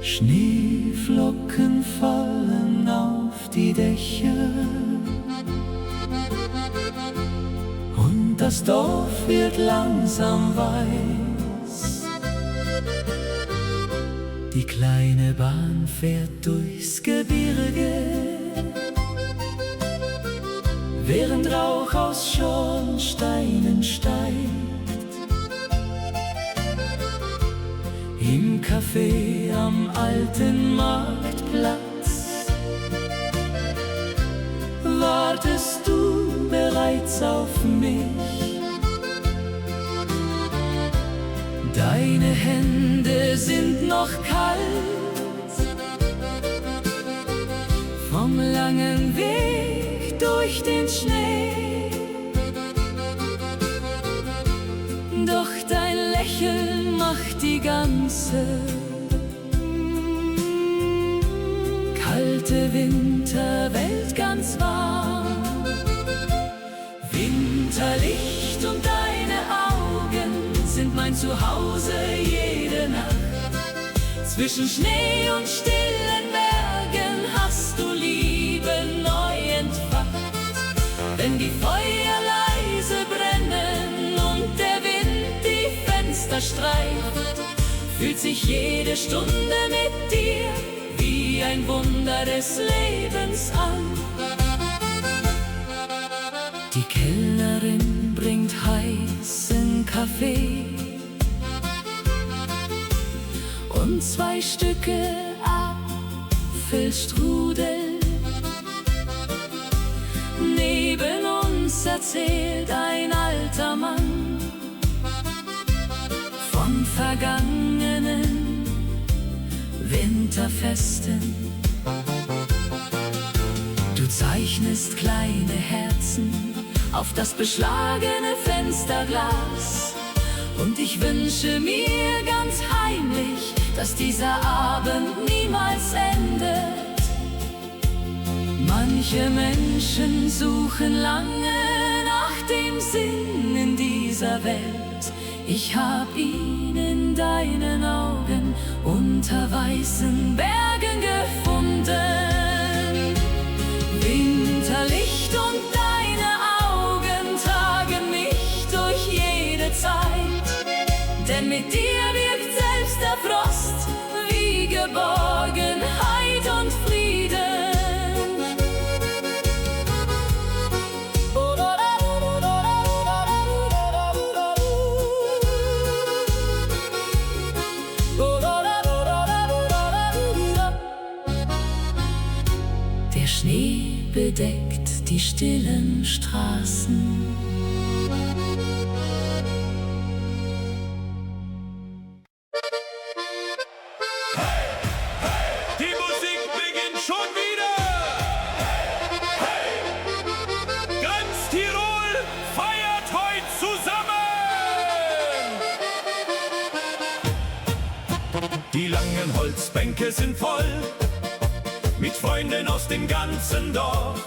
Schneeflocken fallen auf die Dächer und das Dorf wird langsam weiß. Die kleine Bahn fährt durchs Gebirge, während Rauch aus Schornsteinen steigt. Im Café am alten Marktplatz wartest du bereits auf mich. Deine Hände sind noch kalt vom langen Weg durch den Schnee, doch dein Lächeln macht die ganze kalte Winterwelt ganz warm. Winterlicht und deine Augen sind mein Zuhause jede Nacht. Zwischen Schnee und stillen Bergen hast du Liebe neu entfacht. Wenn die Feuer leise brennen und der Wind die Fenster streift, fühlt sich jede Stunde mit dir wie ein Wunder des Lebens an. Die Kellnerin bringt heißen Kaffee und 2 Stücke Apfelstrudel. Neben uns erzählt ein alter Mann von vergangenen Winterfesten. Du zeichnest kleine Herzen auf das beschlagene Fensterglas, und ich wünsche mir ganz heimlich, dass dieser Abend niemals endet. Manche Menschen suchen lange nach dem Sinn in dieser Welt. Ich hab ihn in deinen Augen unter weißen Bergen gefunden. Winterlicht und deine Augen tragen mich durch jede Zeit, denn mit dir wirkt selbst der Frost wie Geborgenheit und Frieden. Der Schnee bedeckt die stillen Straßen. Die Musik beginnt schon wieder! Ganz Tirol feiert heute zusammen! Die langen Holzbänke sind voll mit Freunden aus dem ganzen Dorf.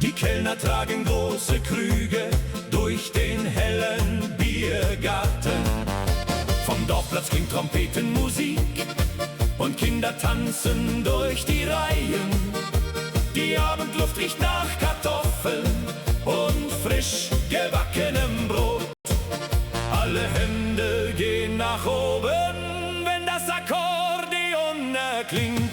Die Kellner tragen große Krüge durch den hellen Biergarten. Vom Dorfplatz klingt Trompetenmusik und Kinder tanzen durch die Reihen. Die Abendluft riecht nach Kartoffeln und frisch gebackenem Brot. Alle Hände gehen nach oben, wenn das Akkordeon erklingt.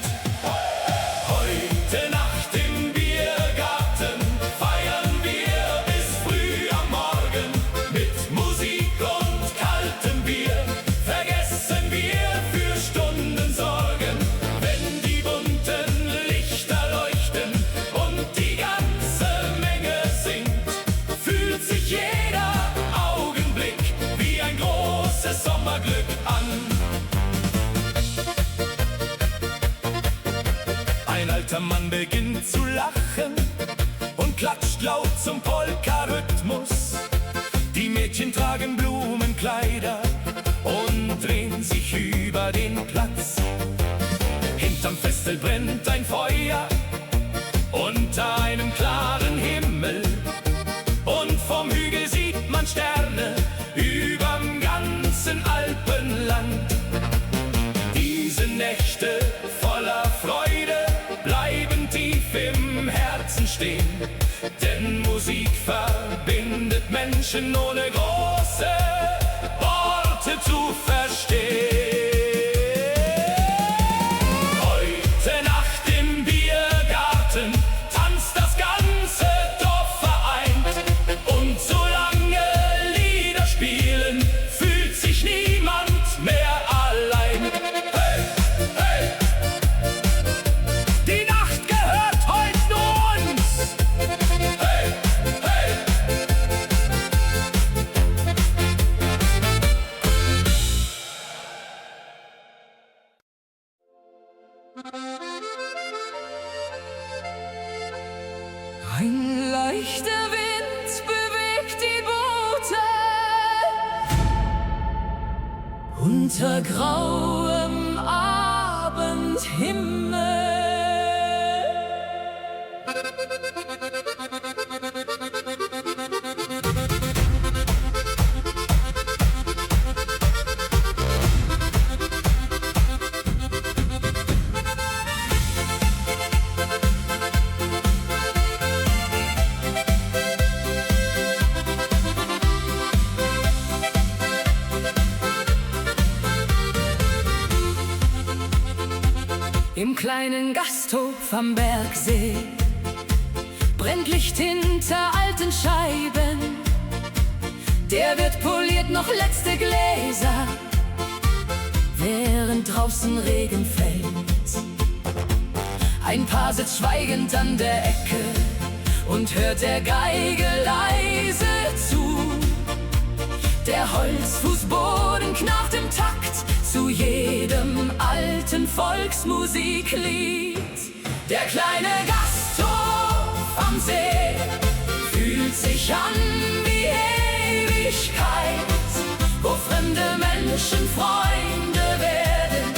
Heute Nacht im Biergarten feiern wir bis früh am Morgen. Mit Musik und kaltem Bier vergessen wir für Stunden Sorgen. Wenn die bunten Lichter leuchten und die ganze Menge singt, fühlt sich jeder Augenblick wie ein großes Sommerglück an. Ein alter Mann beginnt zu lachen und klatscht laut zum Polka-Rhythmus. Die Mädchen tragen Blumenkleider und drehen sich über den Platz. Hinterm Festel brennt ein Feuer unter einem klaren Himmel, und vom Hügel sieht man Sterne überm ganzen Alpenland. Diese Nächte Menschen ohne große Worte zu verstehen. Heute Nacht im Biergarten tanzt das ganze Dorf vereint. Und solange Lieder spielen, fühlt sich niemand mehr allein. Hey, hey! Die Nacht gehört heute nur uns. Hey, hey! Ein leichter Wind bewegt die Boote unter grauem Abendhimmel. Im kleinen Gasthof am Bergsee brennt Licht hinter alten Scheiben. Der Wirt poliert noch letzte Gläser, während draußen Regen fällt. Ein Paar sitzt schweigend an der Ecke und hört der Geige leise zu. Der Holzfußboden knarrt im Takt zu jedem alten Volksmusiklied. Der kleine Gasthof am See fühlt sich an wie Ewigkeit, wo fremde Menschen Freunde werden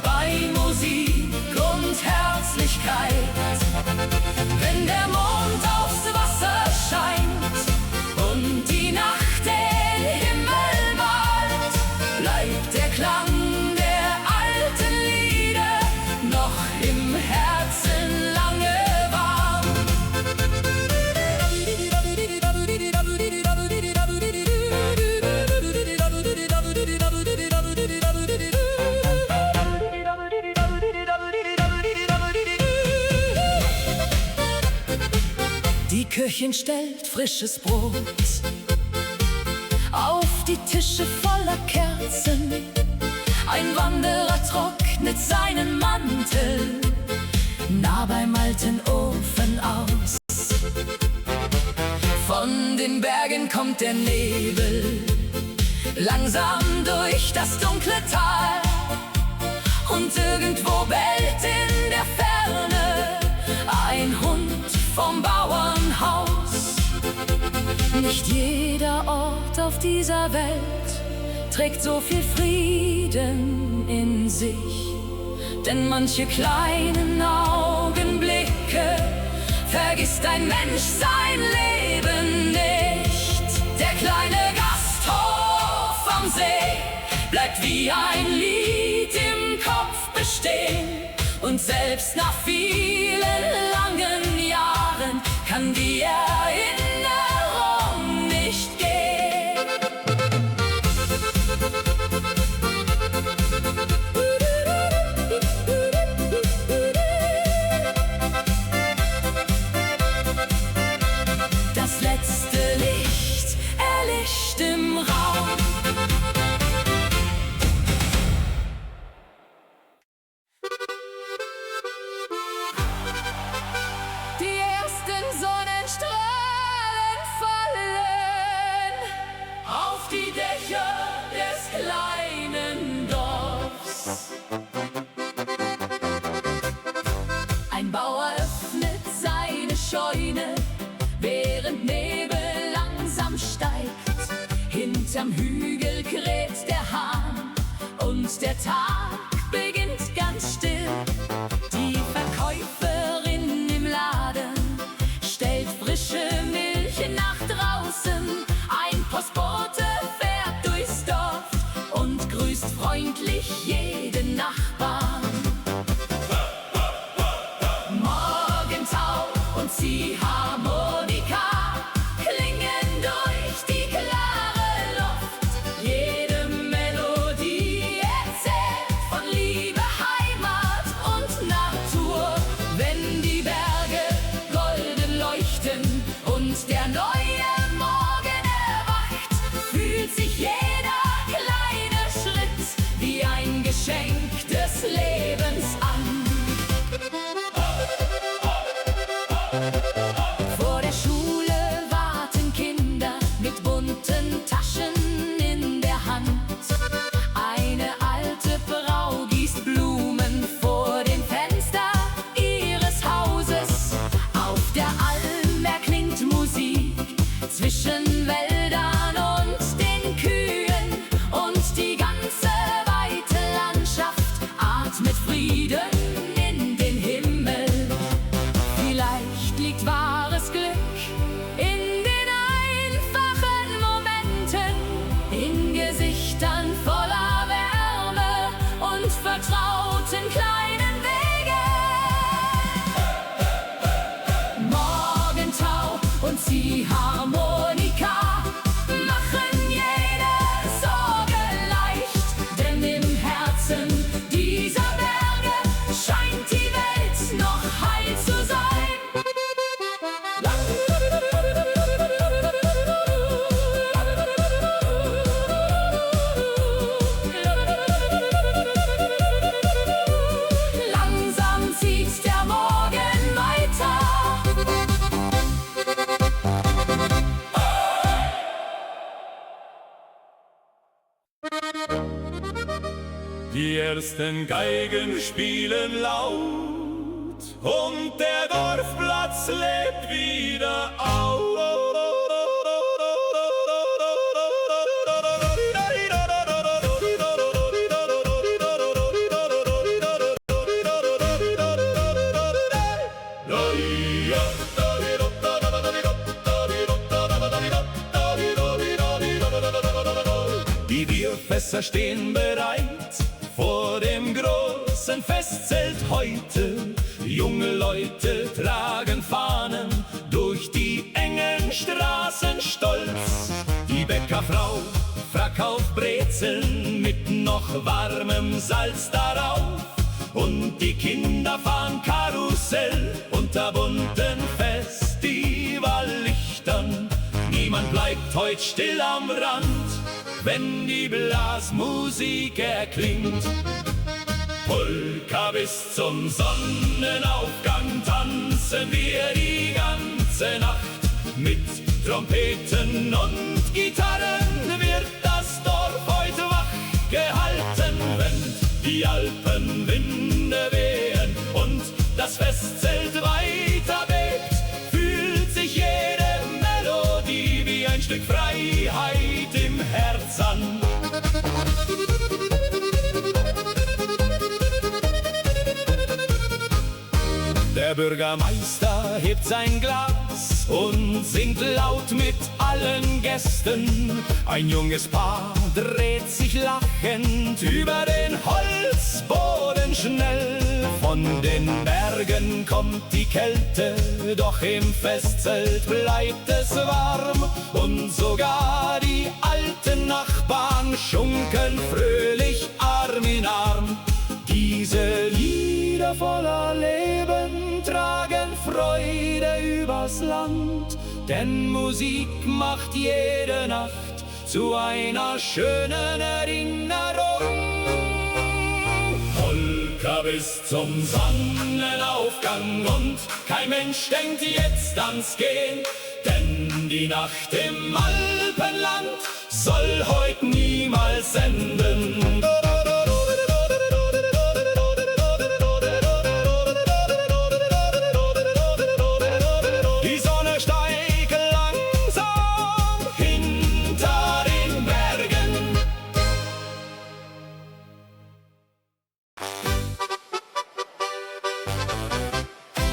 bei Musik und Herzlichkeit. Wenn der Mond aufs Wasser scheint und die Nacht den Himmel malt, bleibt der Klang der alten Lieder noch im Herzen lange warm. Die Köchin stellt frisches Brot auf die Tische voller Kerzen. Ein Wanderer trocknet seinen Mantel nah beim alten Ofen aus. Von den Bergen kommt der Nebel langsam durch das dunkle Tal. Und irgendwo bellt in der Ferne ein Hund vom Bauernhaus. Nicht jeder Ort auf dieser Welt trägt so viel Frieden in sich, denn manche kleinen Augenblicke vergisst ein Mensch sein Leben nicht. Der kleine Gasthof am See bleibt wie ein Lied im Kopf bestehen, und selbst nach vielen langen Jahren kann die Erinnerung nicht gehen. Das letzte Licht erlischt im Raum. Frieden in den Himmel. Vielleicht liegt wahres Glück in den einfachen Momenten, in Gesichtern voller Wärme und vertrauten kleinen Wegen. Morgentau und Ziehharmonika machen jede Sorge leicht, denn im Herzen dieser Berge scheint die Welt noch heil zu sein. Langsam zieht der Morgen weiter. Die ersten Geigen spielen laut und der Dorfplatz lebt wieder auf. Die Bierfässer stehen bereit vor dem großen Festzelt heute. Junge Leute tragen Fahnen durch die engen Straßen stolz. Die Bäckerfrau verkauft Brezeln mit noch warmem Salz darauf. Und die Kinder fahren Karussell unter bunten Festivallichtern. Niemand bleibt heut still am Rand, wenn die Blasmusik erklingt. Polka bis zum Sonnenaufgang tanzen wir die ganze Nacht. Mit Trompeten und Gitarren wird das Dorf heute wach gehalten. Wenn die Alpenwinde wehen und das Festzelt weiter bebt, fühlt sich jede Melodie wie ein Stück Freiheit im Herz an. Der Bürgermeister hebt sein Glas und singt laut mit allen Gästen. Ein junges Paar dreht sich lachend über den Holzboden schnell. Von den Bergen kommt die Kälte, doch im Festzelt bleibt es warm. Und sogar die alten Nachbarn schunkeln fröhlich Arm in Arm. Diese Lieder voller Leben tragen Freude übers Land, denn Musik macht jede Nacht zu einer schönen Erinnerung. Polka bis zum Sonnenaufgang und kein Mensch denkt jetzt ans Gehen, denn die Nacht im Alpenland soll heut niemals enden.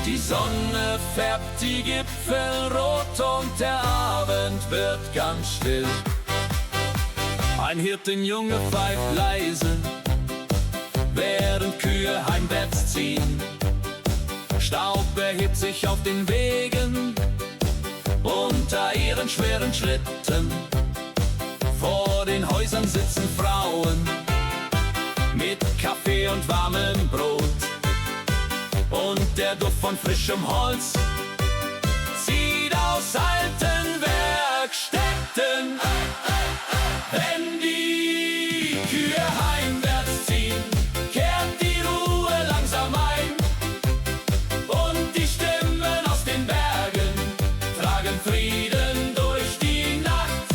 Die Sonne färbt die Gipfel rot und der Abend wird ganz still. Ein Hirtenjunge pfeift leise, während Kühe heimwärts ziehen. Staub erhebt sich auf den Wegen unter ihren schweren Schritten. Vor den Häusern sitzen Frauen mit Kaffee und warmem Brot. Und der Duft von frischem Holz zieht aus alten Werkstätten. Wenn die Kühe heimwärts ziehen, kehrt die Ruhe langsam ein. Und die Stimmen aus den Bergen tragen Frieden durch die Nacht.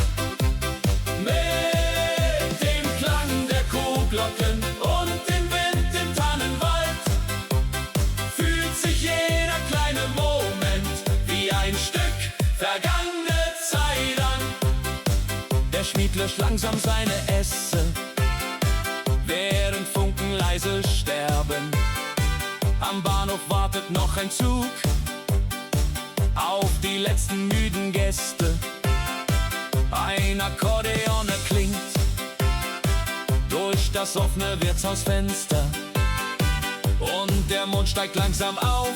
Mit dem Klang der Kuhglocken und dem Wind im Tannenwald fühlt sich jeder kleine Moment wie ein Stück vergangene Zeit an. Der Schmied löscht langsam seine Esse, während Funken leise sterben. Am Bahnhof wartet noch ein Zug auf die letzten müden Gäste. Ein Akkordeon erklingt durch das offene Wirtshausfenster und der Mond steigt langsam auf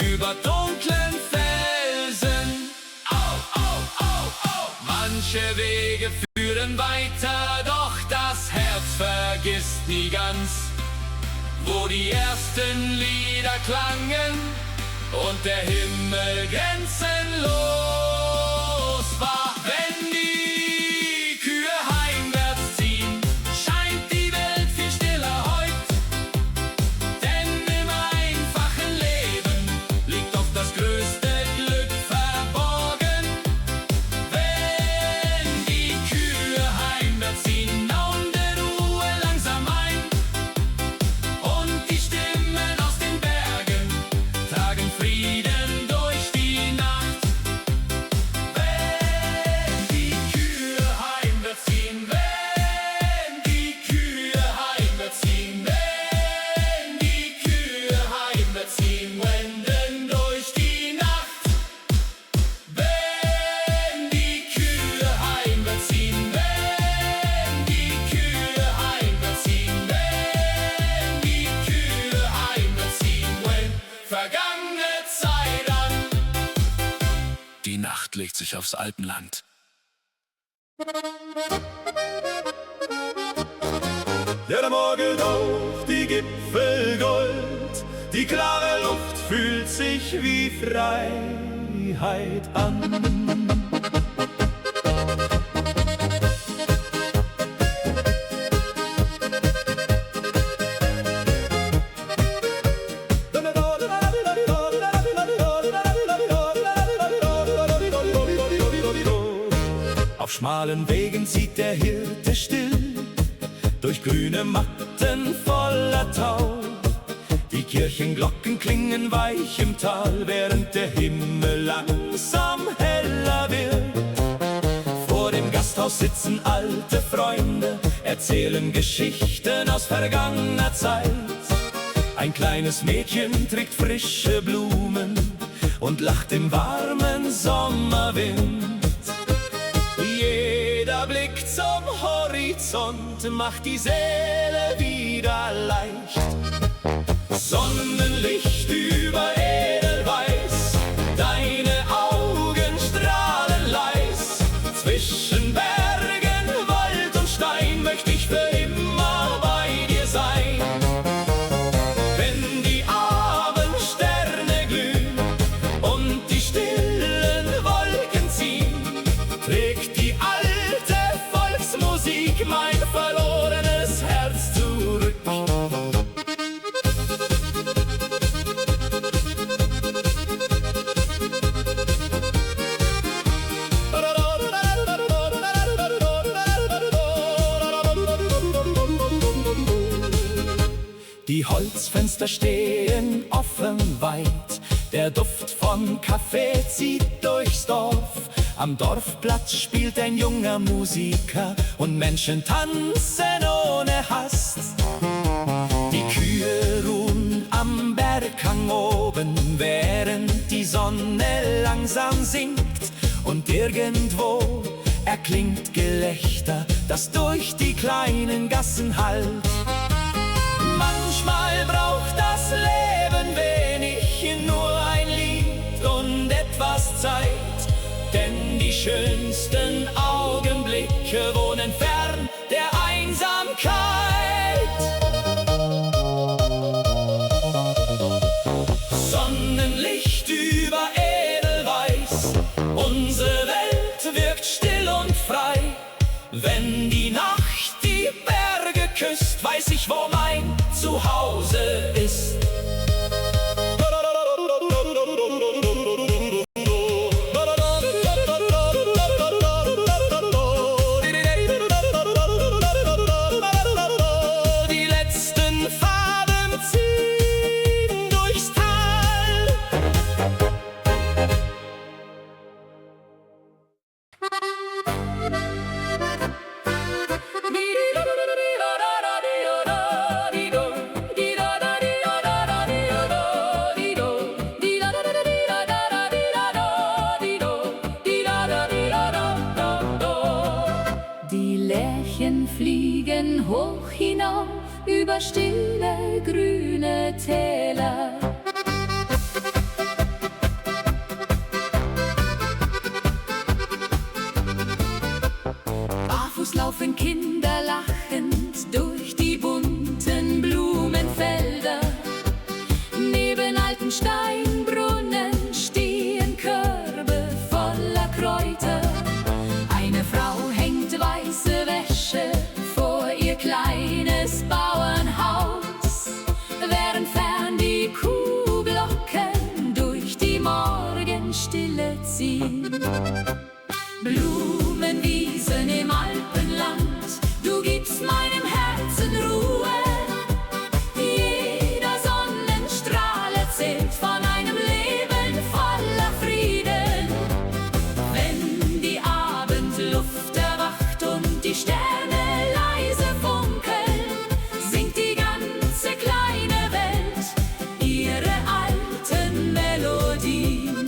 über dunklen Felsen. Au, au, au, au. Manche Wege führen weiter, doch das Herz vergisst nie ganz, wo die ersten Lieder klangen und der Himmel grenzenlos war. Wenn die Kühe heimwärts ziehen, scheint die Welt viel stiller heut. Denn im einfachen Leben liegt oft das größte Glück verborgen. Wenn die Kühe heimwärts ziehen, naum der Ruhe langsam ein. Und die Stimmen aus den Bergen tragen Frieden durch die Nacht. Wenn die Kühe heimwärts ziehen, wenn die Kühe heimwärts ziehen, wenn die Kühe heimwärts ziehen, wenden durch die Nacht. Wenn die Kühe heimwärts ziehen, wenn die Kühe heimwärts ziehen, wenn die Kühe heimwärts ziehen, wenn vergangene Zeit an. Die Nacht legt sich aufs Alpenland. Der Morgen auf die Gipfel Gold, die klare Luft fühlt sich wie Freiheit an. Auf schmalen Wegen zieht der Hirte still durch grüne Matten voller Tau. Die Kirchenglocken klingen weich im Tal, während der Himmel langsam heller wird. Vor dem Gasthaus sitzen alte Freunde, erzählen Geschichten aus vergangener Zeit. Ein kleines Mädchen trägt frische Blumen und lacht im warmen Sommerwind. Jeder Blick zum Horizont macht die Seele wieder leicht. Sonnenlicht über Edelweiß, deine Augen strahlen leis. Zwischen Bergen, Wald und Stein möchte ich für immer bei dir sein. Wenn die Abendsterne glühen und die stillen Wolken ziehen, trägt die alte Volksmusik mein verlorenes Herz zurück. Die Holzfenster stehen offen weit, der Duft von Kaffee zieht durchs Dorf. Am Dorfplatz spielt ein junger Musiker und Menschen tanzen ohne Hast. Die Kühe ruhen am Berghang oben, während die Sonne langsam sinkt. Und irgendwo erklingt Gelächter, das durch die kleinen Gassen hallt. Manchmal braucht das Leben wenig, nur ein Lied und etwas Zeit. Denn die schönsten Augenblicke wohnen fern der Einsamkeit. Sonnenlicht über Edelweiß, unsere Welt wirkt still und frei. Wenn die Nacht die Berge küsst, weiß ich, wo mein Zuhause ist. Die letzten Faden ziehen durchs Tal. fliegen hoch hinauf über stille grüne Täler. Barfuß laufen Kinder lachend durch die bunten Blumenfelder. Neben alten Steinbrunnen stehen Körbe voller Kräuter. Eine Frau hängt weiße Wäsche vor ihr kleines Bauernhaus, während fern die Kuhglocken durch die Morgenstille ziehen. Blumenwiesen im Alpenland, du gibst meinem Herzen Ruhe. Jeder Sonnenstrahl erzählt von einem Leben voller Frieden. Wenn die Abendluft erwacht und die Sterne leise funkeln, singt die ganze kleine Welt ihre alten Melodien.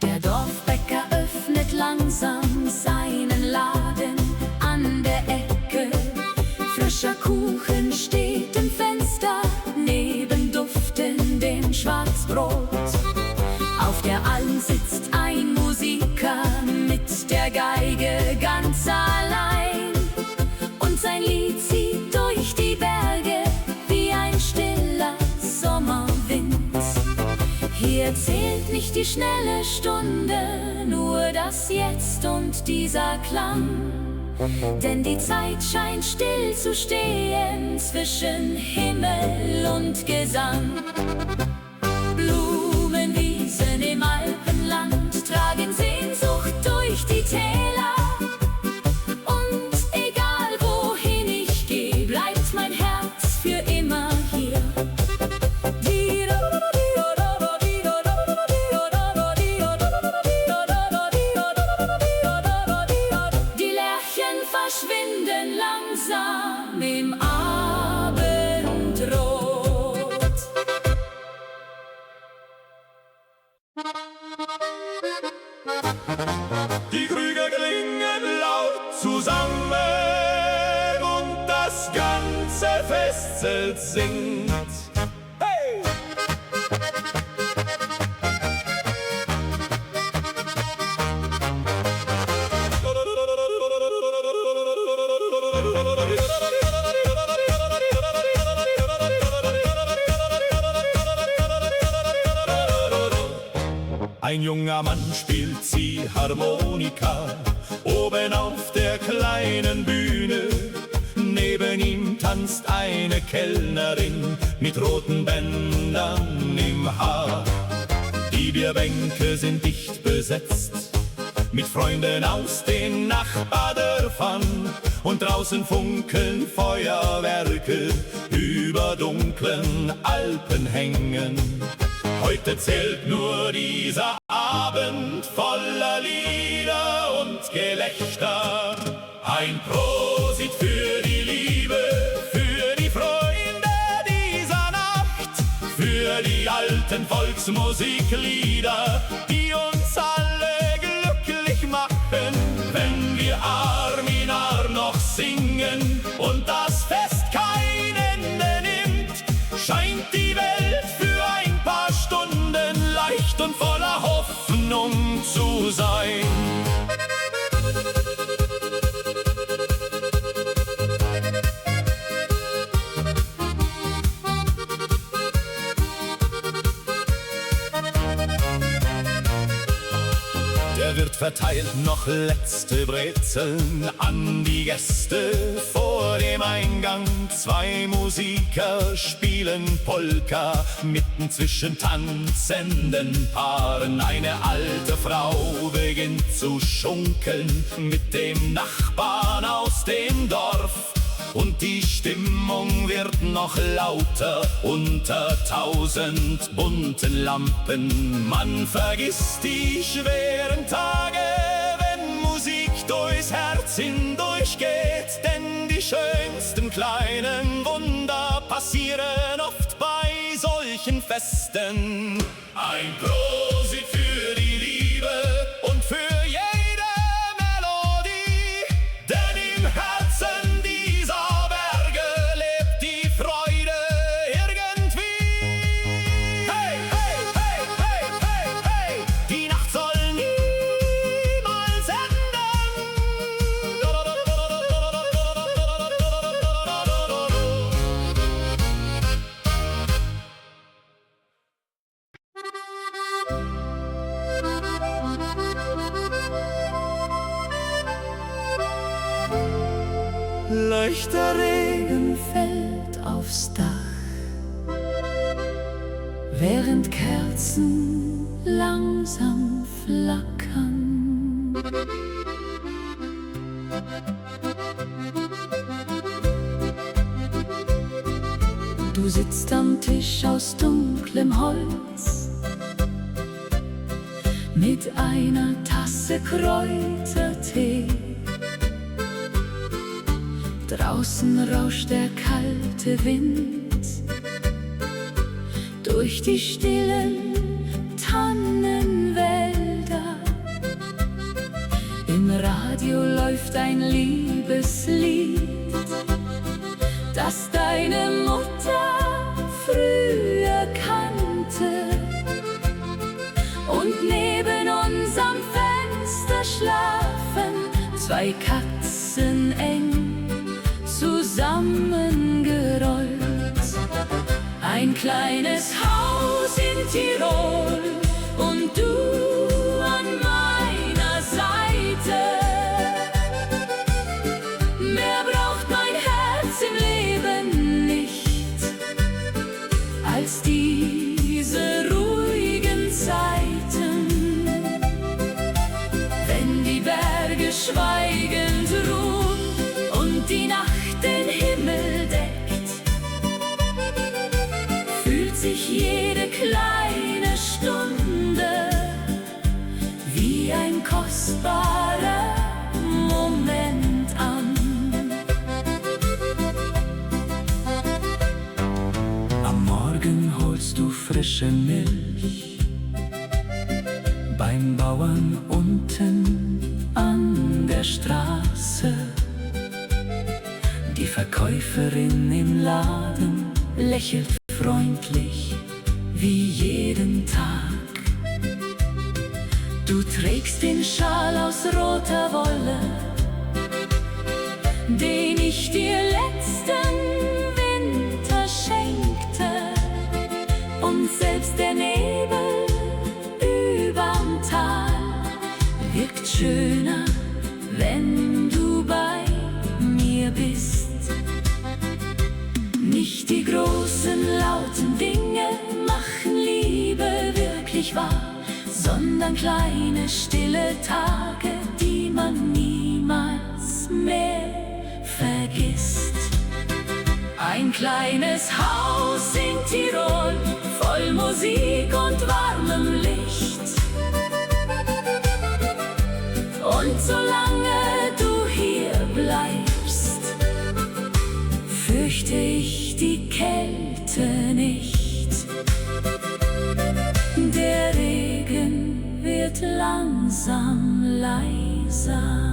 Der Dorfbäcker öffnet langsam seinen Laden an der Ecke. Frischer Kuchen steht im Fenster, neben duftendem Schwarzbrot. Auf der Alm sitzt ein Musiker mit der Geige ganz allein. Und sein Lied zieht durch die Berge wie ein stiller Sommerwind. Hier zählt nicht die schnelle Stunde, nur das Jetzt und dieser Klang. Denn die Zeit scheint still zu stehen zwischen Himmel und Gesang. Blumenwiesen im Alpenland tragen Sehnsucht durch die Täler. Und egal wohin ich gehe, bleibt mein Herz für immer hier. Die Lerchen verschwinden langsam im Abendrot. Die Krüge klingen laut zusammen und das ganze Festzelt singt. Hey! Ein junger Mann spielt Ziehharmonika oben auf der kleinen Bühne. Neben ihm tanzt eine Kellnerin mit roten Bändern im Haar. Die Bierbänke sind dicht besetzt mit Freunden aus den Nachbardörfern. Und draußen funkeln Feuerwerke über dunklen Alpenhängen. Heute zählt nur dieser Abend voller Lieder und Gelächter. Ein Prosit für die Liebe, für die Freunde dieser Nacht, für die alten Volksmusiklieder, die uns alle glücklich machen. Wenn wir Arm in Arm noch singen und das Fest kein Ende nimmt, scheint die Welt für ein paar Stunden leicht und voller Hoffnung zu sein. Der Wirt verteilt noch letzte Brezeln an die Gäste vor dem Eingang. Zwei Musiker spielen Polka mitten zwischen tanzenden Paaren. Eine alte Frau beginnt zu schunkeln mit dem Nachbarn aus dem Dorf. Und die Stimmung wird noch lauter unter 1000 bunten Lampen. Man vergisst die schweren Tage, wenn Musik durchs Herz hindurch geht. Denn die schönsten kleinen Wunder passieren oft bei solchen Festen. Ein Prosit für die Liebe und für jede Melodie, denn im Herzen dieser Berge lebt die Freude irgendwie. Hey, hey, hey, hey, hey, hey, die Nacht soll niemals enden. Leichter Regen fällt aufs Dach, während Kerzen langsam flackern. Du sitzt am Tisch aus dunklem Holz mit einer Tasse Kräutertee. Draußen rauscht der kalte Wind durch die stillen Tannenwälder. Im Radio läuft ein Liebeslied, das deine Mutter früher kannte. Und neben unserem Fenster schlafen zwei Katzen eng zusammengerollt. Ein kleines Haus in Tirol und du an meiner Seite. Mehr braucht mein Herz im Leben nicht als diese ruhigen Zeiten, wenn die Berge schweigend ruhen und die Nacht den Himmel deckt, fühlt sich jede kleine Stunde wie ein kostbarer Moment an. Am Morgen holst du frische Milch beim Bauern unten an der Straße. Die Verkäuferin im Laden lächelt freundlich wie jeden Tag. Du trägst den Schal aus roter Wolle, den ich dir letzten Winter schenkte. Und selbst der Nebel überm Tal wirkt schöner, wenn du bei mir bist. Nicht die großen, lauten Dinge machen Liebe wirklich wahr, sondern kleine, stille Tage, die man niemals mehr vergisst. Ein kleines Haus in Tirol, voll Musik und warmem Licht. Und solange du hier bleibst, fürchte ich die Kälte nicht. Der Regen wird langsam leiser.